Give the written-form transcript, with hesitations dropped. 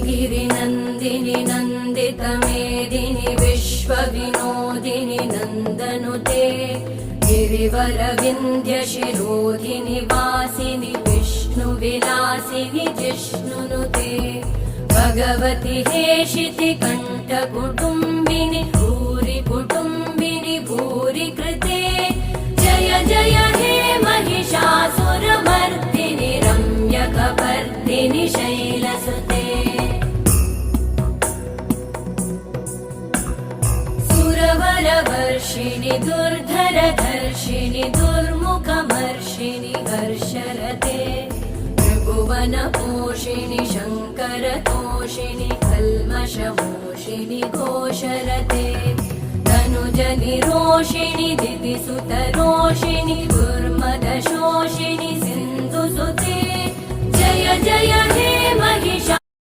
गिरिनन्दिनि नन्दितमेदिनि विश्वविनोदिनि नन्दनुते गिरिवरविन्ध्यशिरोधिनि वासिनि विष्णुविलासिनि जिष्णुनुते भगवति हेशिति कण्ठकुटुम्बिनि भूरि कुटुम्बिनि भूरि कृते जय जय हे महिषासुरमर्दिनि रम्यकपर्दिनि शैलसुते सुरवरवर्षिणि दुर्धरधर्षिणि दुर्मुखमर्षिणि हर्षरते त्रिभुवनपोषिणि शङ्करतोषिणि कल्मषमोषिणि घोषरते तनुजनिरोषिणि दितिसुतरोषिणि दुर्मदशोषिणि सिन्धुसुते जय जय हे महिषा